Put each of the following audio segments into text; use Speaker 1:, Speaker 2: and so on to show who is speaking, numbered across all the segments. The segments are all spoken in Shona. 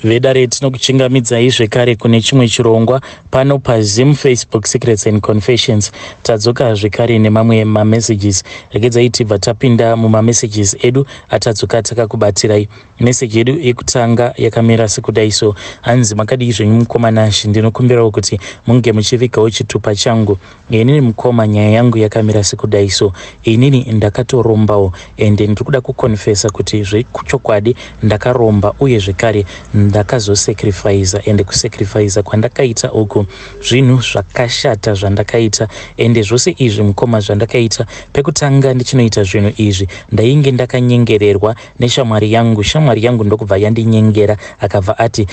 Speaker 1: Vedare tinokuchingamidzai zvekare kune chimwe chirongwa pano paZim Facebook Secrets and Confessions. Tadzoka zvekare nemamwe mamessages. Regedzai tibva tapinda mumamessages edu atadzoka takakubatirai. Message yedu yekutanga yakamira sekudai so. Hanzi makadii zvenyu mukomana ndinokumbirawo kuti munge muchivigawo chitupa changu. Inini mukoma nyaya yangu yakamira sekudai so. Inini ndakatorombawo ende ndikuda kukonfesa kuti zvechokwadi ndakaromba uye zvekare ndakazosacrifice ende kusacrifice kwandakaita uku zvinhu zvakashata zvandakaita ende zvose izvi mukoma zvandakaita pekutanga ndichinoita zvinhu izvi ndainge ndakanyengererwa neshamwari yangu. Shamwari yangu ndokubva yandinyengera akabva ati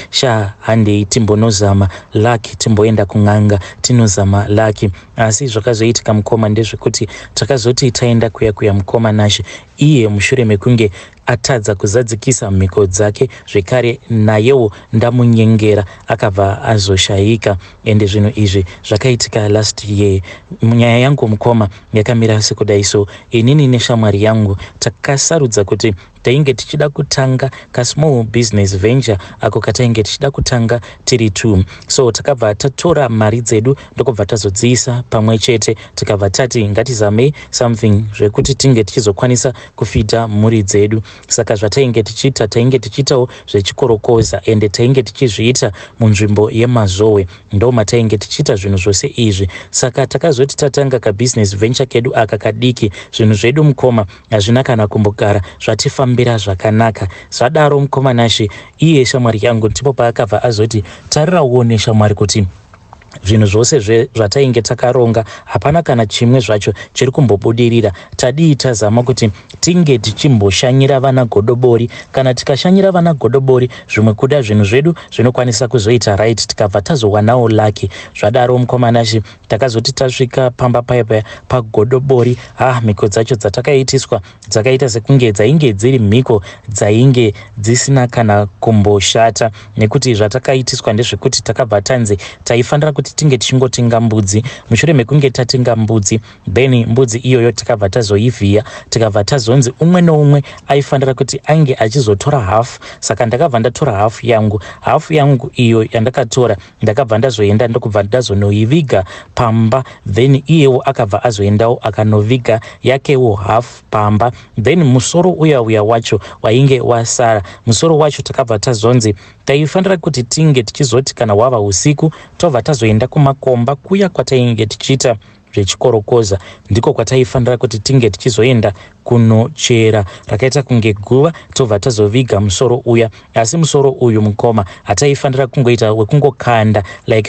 Speaker 1: handei timbonozama laki timboenda kun'anga tinozama laki. Asi zvakazoitika mukoma ndezvekuti takazoti taenda kuya mukoma nashe iye Mushure Mekunge atadza kuzadzikisa mhiko dzake zvekare nayewo ndamunyengera akabva azoshayika ende zvinhu izvi zvakaitika last year. Nyaya yangu mukoma yakamira sekudai so. Inini neshamwari yangu takasarudza kuti tainge tichida kutanga small business venture ako katainge tichida kutanga tiri 2. So takabva tatora mari dzedu ndokubva tazodziisa pamwe chete tikabva tati ngatizamei something zvekuti tinge tichizokwanisa kufita mhuri dzedu. Saka zvatainge tichita tainge tichitawo zvechikorokoza ende tainge tichizviita munzvimbo yemazowe ndo matainge tichita zvinhu zvose izvi. Saka takazoti tatanga kabusiness venture kedu aka kadiki zvinhu zvedu mukoma hazvina kana kumbogara zvatifambira zvakanaka. Zvadaro mukoma nashe iye shamwari yangu ndipo paakabva azoti tarirawo neshamwari kuti zvinhu zvose zvatainge takaronga hapana kana chimwe zvacho chiri kumbobudirira. Tadii tazama kuti tinge tichimboshanyira vana godobori. Kana tikashanyira vana godobori zvimwe kuda zvinhu zvedu zvinokwanisa kuzoita right tikabva tazowanawo laki. Zvadaro mukoma nashe takazoti tasvika pamba paya pagodobori mhiko dzacho dzatakaitiswa dzakaita sekunge dzainge dziri mhiko dzainge dzisina kana kumboshata nekuti zvatakaitiswa ndezvekuti takabva tanzi taifanira kuti tinge tichingotenga mbudzi. Mushure mekunge tatenga mbudzi then mbudzi iyoyo takabva tazoivhiya tikabva tazonzi umwe noumwe aifanira kuti ainge achizotora hafu. Saka ndakabva ndatora hafu yangu iyo yandakatora ndakabva ndazoenda ndokubva ndazonoiviga pamba then iyewo akabva azoendawo akanoviga yakewo hafu pamba. Then musoro uya wacho wainge wasara musoro wacho takabva tazonzi taifanira kuti tinge tichizoti kana wava usiku tobva tazoenda kumakomba kuya kwatainge tichiita zvechikorokoza ndiko kwataifanira kuti tinge tichizoenda kunochera rakaita kunge guva tobva tazoviga musoro uya. Asi musoro uyu mukoma hataifanira kungoita wekungokanda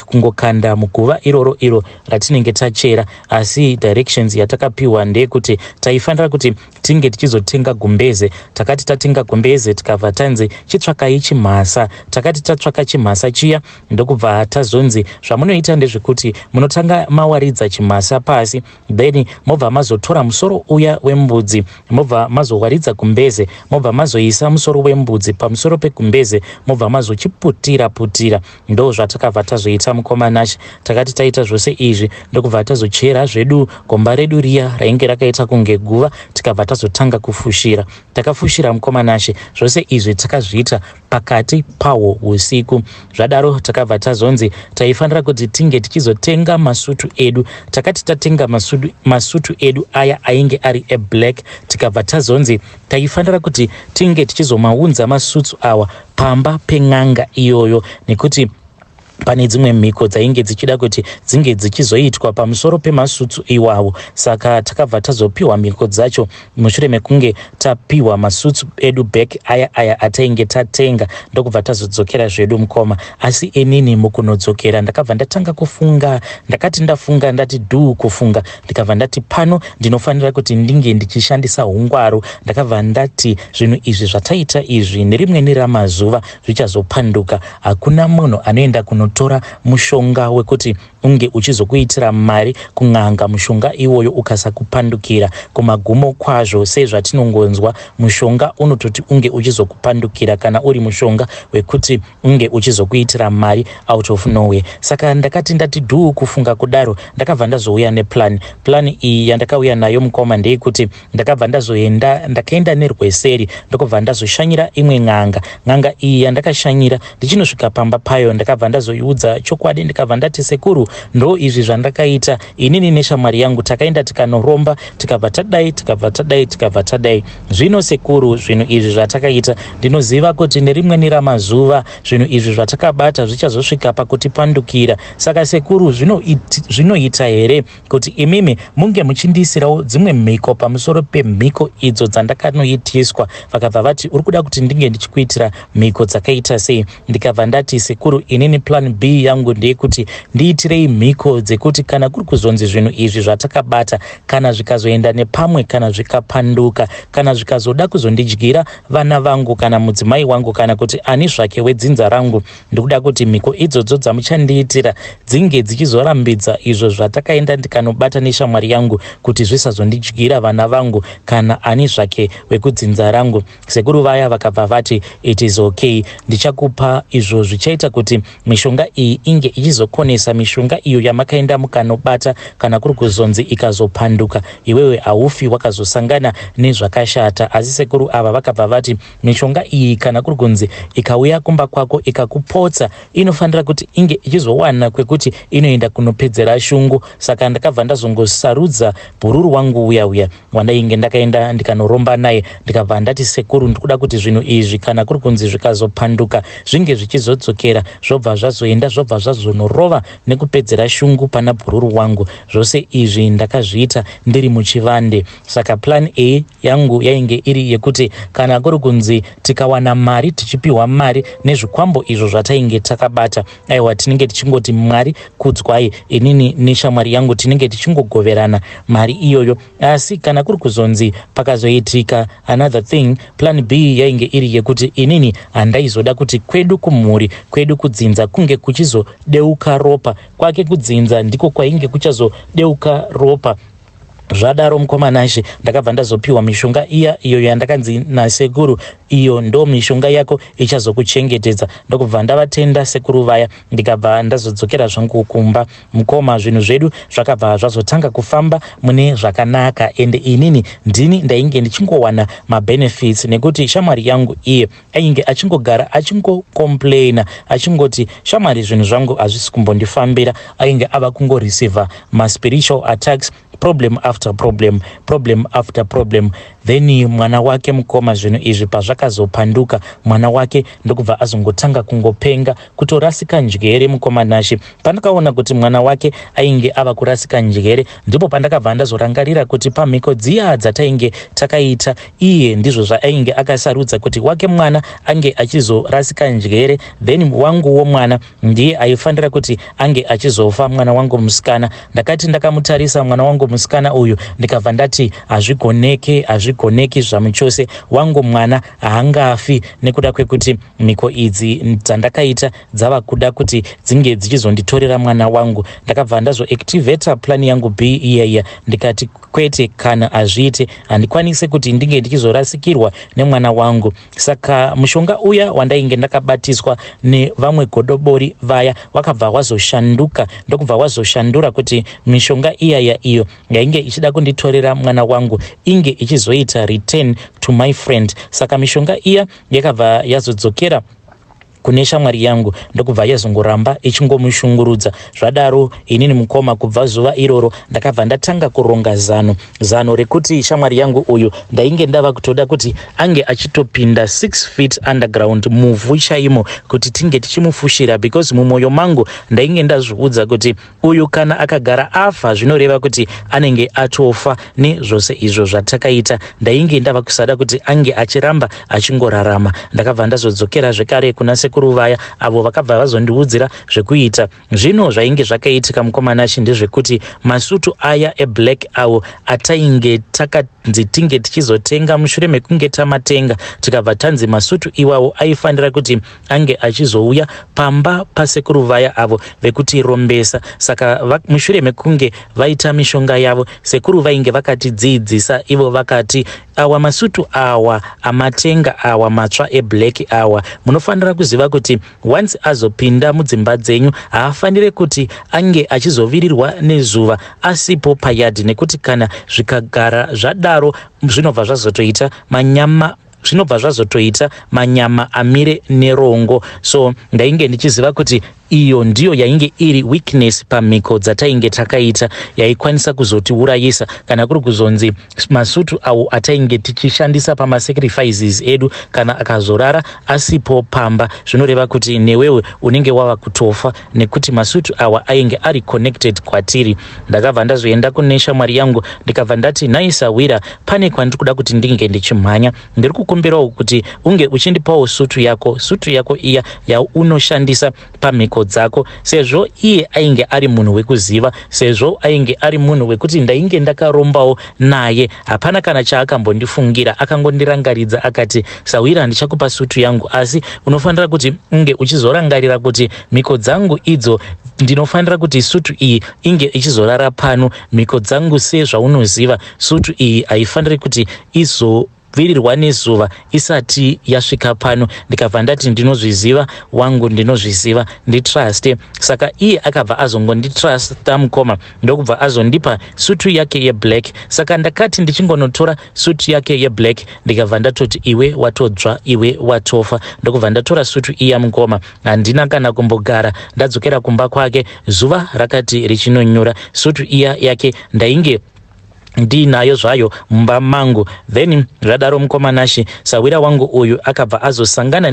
Speaker 1: kungokanda muguva iro ratinenge tachera. Asi directions yatakapiwa ndeyekuti taifanira kuti tinge tichizotenga gumbeze. Takati tatenga gumbeze tikabva tanzi chitsvakai chimhasa. Takati tatsvaka chimhasa chiya ndokubva tazonzi zvamunoita ndezvekuti munotanga mawaridza chimhasa pasi then mobva mazotora musoro uya wembudzi mobva mazowaridza gumbeze mobva mazoisa musoro wembudzi pamusoro pegumbeze mobva mazochiputira ndo zvatakabva tazoita mukoma nashe. Takati taita zvose izvi ndokubva tazochera zvedu gomba redu riya rainge rakaita kunge guva tikabva tazotanga kufushira. Takafushira mukoma nashe zvose izvi takazviita pakati pawo usiku. Zvadaro takabva tazonzi taifanira kuti tinge tichizotenga masutu edu. Takati tatenga masutu edu aya ainge ari eblack tikabva tazonzi taifanira kuti tinge tichizomaunza masutu awa pamba pen'anga iyoyo nekuti pane dzimwe mhiko dzainge dzichida kuti dzinge dzichizoitwa pamusoro pemasutsu iwawo. Saka takabva tazopiwa mhiko dzacho mushure mekunge tapiwa masutsu edu back aya atainge tatenga ndokubva tazodzokera zvedu mukoma. Asi inini mukunodzokera ndakabva ndatanga kufunga. Ndakati ndafunga ndati kufunga ndikabva ndati pano ndinofanira kuti ndinge ndichishandisa hungwaru. Ndakabva ndati zvinhu izvi zvataita izvi nerimweni ramazuva zvichazopanduka. Hakuna munhu anoenda kunotora kutora mushonga wekuti unge uchizokuitira mari kun'anga, mushonga iwoyo ukasakupandukira kumagumo kwazvo sezvatinongonzwa mushonga unototi unge uchizokupandukira kana uri mushonga wekuti unge uchizokuitira mari out of nowhere. Saka ndakati ndati dhuu kufunga kudaro, ndakabva ndazouya neplan iyi yandakauya nayo mukoma ndeyekuti ndakabva ndazoenda ndakaenda nerweseri ndokubva ndazoshanyira imwe n'anga iyi yandakashanyira ndichinosvika pamba payo ndakabva ndazoiudza chokwadi, ndikabva ndati sekuru, ndo izvi zvandakaita inini neshamwari yangu, takaenda tikanoromba tikabva tadai. Zvino sekuru, zvinhu izvi zvatakaita ndinoziva kuti nerimweni ramazuva zvinhu izvi zvatakabata zvichazosvika pakutipandukira. Saka sekuru, zvinoita here kuti imimi munge muchindiisirawo dzimwe mhiko pamusoro pemhiko idzo dzandakanoitiswa? Vakabva vati uri kuda kuti ndinge ndichikuitira mhiko dzakaita sei? Ndikabva ndati sekuru, inini plan B yangu ndeyekuti ndiitirei mhiko dzekuti kana kuri kuzonzi zvinhu izvi zvatakabata kana zvikazoenda nepamwe, kana zvikapanduka, kana zvikazoda kuzondidyira vana vangu kana mudzimai wangu kana kuti ani zvake wedzinza rangu, ndikuda kuti mhiko idzodzo dzamuchandiitira dzinge dzichizorambidza izvo zvatakaenda ndikanobata neshamwari yangu kuti zvisazondidyira vana vangu kana ani zvake wekudzinza rangu. Sekuru vaya vakabva vati it is okay, ndichakupa izvo zvichaita kuti mishonga iyi inge ichizokonesa mishonga iyo yamakaenda mukanobata kana kuri kuzonzi ikazopanduka iwewe haufi wakazosangana nezvakashata. Asi sekuru ava vakabva vati mishonga iyi kana kuri kunzi ikauya kumba kwako ikakupotsa inofanira kuti inge ichizowana kwekuti inoenda kunopedzera shungu. Saka ndakabva ndazongosarudza bhururu wangu uya wandainge ndakaenda ndikanoromba naye, ndikabva ndati sekuru, ndikuda kuti zvinhu izvi kana kuri kunzi zvikazopanduka zvinge zvichizodzokera zvobva zvazoenda zvobva zvazonorova nekupedzera shungu pana bhururu wangu. Zvose izvi ndakazviita ndiri muchivande. Saka plan A yangu yainge iri yekuti kana kuri kunzi tikawana mari, tichipiwa mari nezvikwambo izvo zvatainge takabata, aiwa tinenge tichingoti Mwari kudzwai, inini neshamwari yangu tinenge tichingogoverana mari iyoyo. Asi kana kuri kuzonzi pakazoitika another thing, plan B yainge iri yekuti inini handaizoda kuti kwedu kumhuri, kwedu kudzinza kunge kuchizodeuka ropa, kwake kudzinza ndiko kwainge kuchazodeuka ropa. Zvadaro mukomanashe ndakabva ndazopiwa mishonga iyo yandakanzi nasekuru, iyo ndo mishonga yako ichazokuchengetedza. Ndokubva ndavatenda sekuru vaya ndikabva ndazodzokera zvangu kumba. Mukoma, zvinhu zvedu zvakabva zvazotanga kufamba mune zvakanaka, ende inini ndini ndainge ndichingowana mabenefits nekuti shamwari yangu iye ainge achingogara achingokomplaina achingoti shamwari zvinhu zvangu hazvisi kumbondifambira, ainge ava kungoreceiva maspiritual attacks, problem after problem. Then mwana wake mukoma, zvinhu izvi pazvakazopanduka mwana wake ndokubva azongotanga kungopenga kutorasika njere. Mukoma nashe pandakaona kuti mwana wake ainge ava kurasika njere, ndipo pandakabva ndazorangarira kuti pamhiko dziya dzatainge takaita iye ndizvo zvaainge akasarudza kuti wake mwana ange achizorasika njere, then wanguwo mwana ndiye aifanira kuti ange achizofa, mwana wangu musikana. Ndakati ndakamutarisa mwana wangu musikana uyu ndikabva ndati hazvigoneki zvamuchose, wangu mwana haangafi nekuda kwekuti mhiko idzi dzandakaita dzava kuda kuti dzinge dzichizonditorera mwana wangu. Ndakabva ndazoactivata plan yangu B iyaiya, ndikati kwete, kana azviite handikwanise kuti ndinge ndichizorasikirwa nemwana wangu. Saka mushonga uya wandainge ndakabatiswa nevamwe godobori vaya wakabva wazoshanduka, ndokubva wazoshandura kuti mishonga iyaya iyo yainge ichida kunditorera mwana wangu inge ichizoita return to my friend. Saka mishonga iya yakabva yazodzokera kune shamwari yangu, ndokubva yazongoramba ichingomushungurudza. Zvadaro inini mukoma, kubva zuva iroro ndakabva ndatanga kuronga zano rekuti shamwari yangu uyu ndainge ndava kutoda kuti ange achitopinda 6 feet underground muvhu chaimo kuti tinge tichimufushira, because mumwoyo mangu ndainge ndazviudza kuti uyu kana akagara afa zvinoreva kuti anenge atofa nezvose izvo zvatakaita. Ndainge ndava kusada kuti ange achiramba achingorarama. Ndakabva ndazodzokera zvekare kuna sekuru sekuru vaya avo vakabva vazondiudzira zvekuita. Zvino zvainge zvakaitika mukomanashi ndezvekuti masutu aya eblack avo atainge takanzi tinge tichizotenga mushure mekunge tamatenga, tikabva tanzi masutu iwawo aifanira kuti ange achizouya pamba pasekuru vaya avo vekutirombesa. Saka mushure mekunge vaita mishonga yavo, sekuru vainge vakatidzidzisa ivo vakati awa masutu awa amatenga awa matsva eblack awa munofanira kuziva kuti once azopinda mudzimba dzenyu haafanire kuti ange achizovirirwa nezuva asipo payadhi, nekuti kana zvikagara zvadaro zvinobva zvazotoita manyama amire nerongo. So ndainge ndichiziva kuti iyo ndiyo yainge iri weakness pamhiko dzatainge takaita, yaikwanisa kuzotiurayisa kana kuri kuzonzi masutu awo atainge tichishandisa pamasacrifices edu kana akazorara asipo pamba, zvinoreva kuti newewe unenge wava kutofa nekuti masutu awa ainge ari connected kwatiri. Ndakabva ndazoenda kune shamwari yangu ndikabva ndati naisawira, pane kwandiri kuda kuti ndinge ndichimhanya, ndiri kukumbirawo kuti unge uchindipawo sutu yako iya yaunoshandisa pamhiko dzako, sezvo iye ainge ari munhu wekuziva, sezvo ainge ari munhu wekuti ndainge ndakarombawo naye, hapana kana chaakambondifungira, akangondirangaridza akati sawira ndichakupa sutu yangu, asi unofanira kuti unge uchizorangarira kuti mhiko dzangu idzo ndinofanira kuti sutu iyi inge ichizorara pano. Mhiko dzangu sezvaunoziva sutu iyi haifaniri kuti virirwa nezuva isati yasvika pano. Ndikabva ndati ndinozviziva wangu, ndinozviziva, nditruste. Saka iye akabva azongonditrusta mukoma ndokubva azondipa sutu yake yeblack. Saka ndakati ndichingonotora sutu yake yeblack ndikabva ndatoti iwe watodzva, iwe watofa. Ndokubva ndatora sutu iya mukoma, handina kana kumbogara, ndadzokera kumba kwake. Zuva rakati richinonyura, sutu iya yake ndainge ndinayo zvayo mumba mangu. Then zvadaro mukomanashi sawira wangu uyu akabva azosangana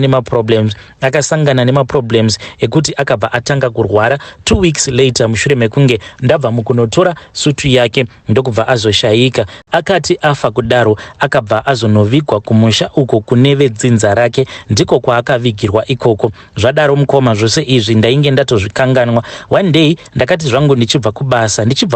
Speaker 1: nemaproblems ekuti akabva atanga kurwara. 2 weeks later mushure mekunge ndabva mukunotora sutu yake ndokubva azoshayika. Akati afa kudaro akabva azonovigwa kumusha uko kune vedzinza rake, ndiko kwaakavigirwa ikoko. Zvadaro mukoma zvose izvi ndainge ndatozvikanganwa. One day ndakati zvangu ndichibva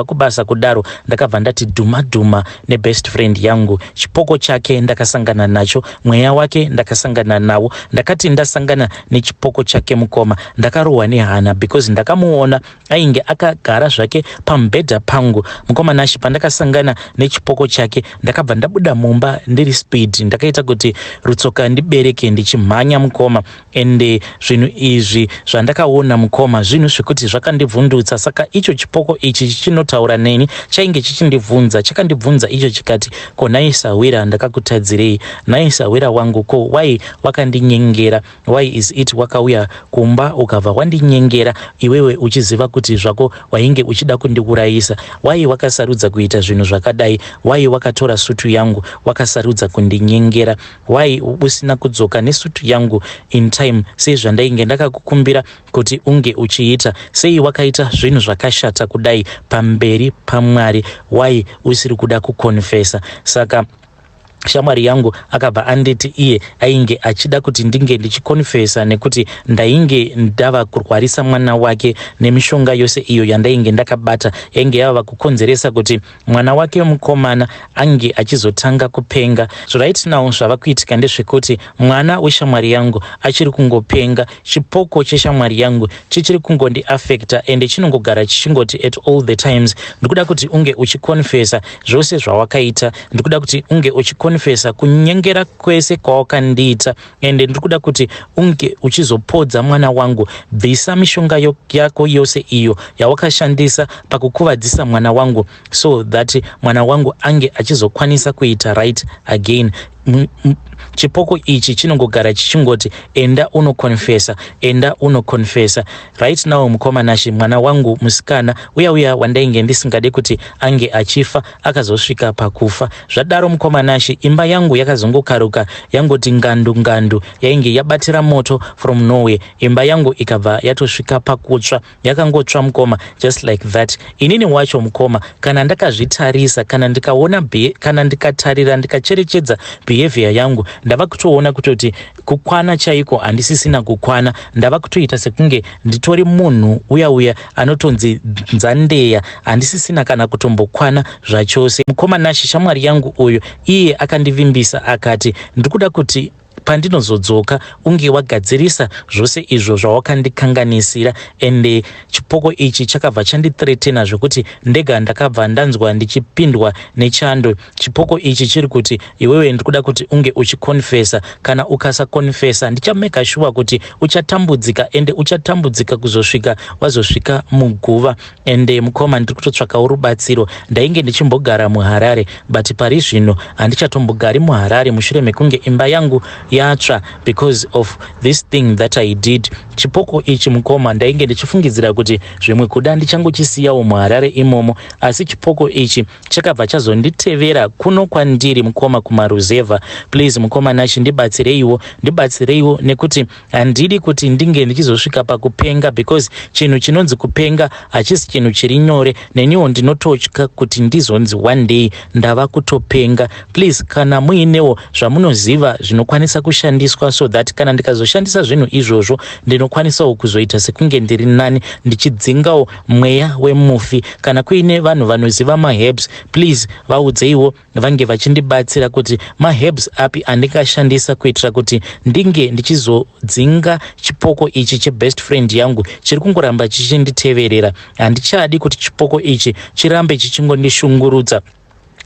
Speaker 1: kubasa kudaro ndakabva ndati dhuma nebest friend yangu, chipoko chake ndakasangana nacho, mweya wake ndakasangana nawo. Ndakati ndasangana nechipoko chake mukoma ndakarohwa nehana because ndakamuona ainge akagara zvake pambedha pangu. Mukoma nashi pandakasangana nechipoko chake ndakabva ndabuda mumba ndiri speed, ndakaita kuti rutsoka ndibereke ndichimhanya mukoma. Ende zvinhu izvi zvandakaona mukoma zvinhu zvekuti zvakandivhundutsa. Saka icho chipoko ichi chinotaura neni chainge chichindibvunza, chakandibvunza icho chikati, ko naisawira ndakakutadzirei? Naisawira wangu, ko why wakandinyengera? Why is it wakauya kumba ukabva wandinyengera iwewe uchiziva kuti zvako wainge uchida kundiurayisa? Why wakasarudza kuita zvinhu zvakadai? Why wakatora sutu yangu wakasarudza kundinyengera? Why usina kudzoka nesutu yangu in time sezvandainge ndakakukumbira kuti unge uchiita? Sei wakaita zvinhu zvakashata kudai pamberi paMwari? Why usiri kuda kukonfesa? Saka shamwari yangu akabva anditi iye ainge achida kuti ndinge ndichikonfesa nekuti ndainge ndava kurwarisa mwana wake nemishonga yose iyo yandainge ndakabata yainge yava kukonzeresa kuti mwana wake mukomana ange achizotanga kupenga. Right now zvava kuitika ndezvekuti mwana weshamwari yangu achiri kungopenga, chipoko cheshamwari yangu chichiri kungondi affecta ende chinongogara chichingoti at all the times ndikuda kuti unge uchikonfesa zvose zvawakaita, ndikuda kuti unge uchikonfesa kunyengera kwese kwawakandiita, ende ndikuda kuti unge uchizopodza mwana wangu. Bvisa mishonga yako yose iyo yawakashandisa pakukuvadzisa mwana wangu so that mwana wangu ange achizokwanisa kuita right again. Chipoko ichi chinongogara chichingoti enda unokonfesa. Right now mukomanashi mwana wangu musikana uya wandainge ndisingade kuti ange achifa akazosvika pakufa. Zvadaro mukomanashi imba yangu yakazongokaruka yangoti ngandu yainge yabatira moto from nowhere. Imba yangu ikabva yatosvika pakutsva, yakangotsva mukoma just like that. Inini wacho mukoma kana ndakazvitarisa, kana ndikaona kana ndikatarira ndikacherechedza behavior yangu ndava kutoona kutoti kukwana chaiko handisisina kukwana, ndava kutoita sekunge nditori munhu uya anotonzi nzandeya, handisisina kana kutombokwana zvachose. Mukoma Nashi shamwari yangu uyu iye akandivimbisa akati ndikuda kuti pandinozodzoka unge wagadzirisa zvose izvo zvawakandikanganisira, ende chipoko ichi chakabva chandithreatena zvekuti ndega ndakabva ndanzwa ndichipindwa nechando. Chipoko ichi chiri kuti iwewe ndikuda kuti unge uchikonfesa, kana ukasakonfesa ndichameka sure kuti uchatambudzika, ende uchatambudzika kuzosvika wazosvika muguva. Ende mukoma ndiri kutotsvakawo rubatsiro. Ndainge ndichimbogara muHarare, but pari zvino handichatombogari muHarare. Mushure mekunge imba yangu yatsva because of this thing that I did. Chipoko ichi mukoma ndainge ndichifungidzira kuti zvimwe kuda ndichangochisiyawo muHarare imomo, asi chipoko ichi chakabva chazonditevera kuno kwandiri mukoma kumaruzevha. Please mukoma Nashi ndibatsireiwo nekuti handidi kuti ndinge ndichizosvika pakupenga, because chinhu chinonzi kupenga hachisi chinhu chiri nyore, neniwo ndinototya kuti ndizonzi one day ndava kutopenga. Please kana muinewo zvamunoziva zvinokwanisa kushandiswa so that kana ndikazoshandisa zvinhu izvozvo ndinokwanisawo kuzoita sekunge ndiri nani ndichidzingawo mweya wemufi. Kana kuine vanhu vanoziva maherbs, please vaudzeiwo vange vachindibatsira kuti maherbs api andingashandisa kuitira kuti ndinge ndichizodzinga chipoko ichi chebest friend yangu chiri kungoramba chichinditeverera. Handichadi kuti chipoko ichi chirambe chichingondishungurudza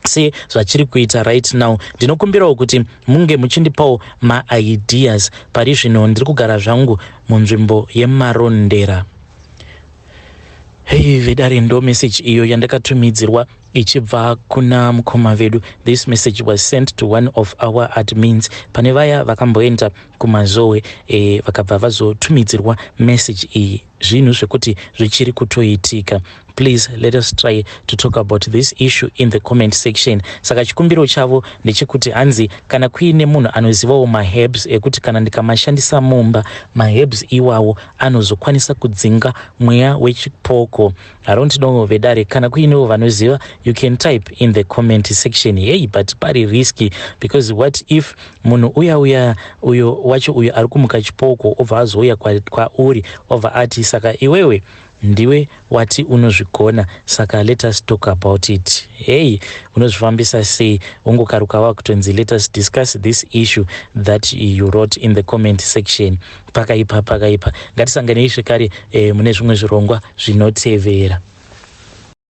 Speaker 1: se zvachiri kuita right now. Ndinokumbirawo kuti munge muchindipawo maideas. Pari zvino ndiri kugara zvangu munzvimbo yemarondera. Hey vedare, ndo message iyo yandakatumidzirwa ichibva kuna mukoma vedu. This message was sent to one of our admins. Pane vaya vakamboenda kumazowe vakabva vazotumidzirwa message iyi, zvinhu zvekuti zvichiri kutoitika. Please let us try to talk about this issue in the comment section. Saka chikumbiro chavo ndechekuti hanzi kana kuine munhu anozivawo maherbs ekuti kana ndikamashandisa mumba maherbs iwawo anozokwanisa kudzinga mweya wechipoko. I don't know vedare, kana kuinewo vanoziva you can type in the comment section. Hey, but pari risky, because what if munhu uyo wacho uyo ari kumuka chipoko obva azouya kwauri obva ati saka iwewe ndiwe wati unozvigona, saka let us talk about it. Hey, unozvifambisa sei? Ungokarukawa kutonzi let us discuss this issue that you wrote in the comment section. Pakaipa ngatisanganei zvekare mune zvimwe zvirongwa zvinotevera.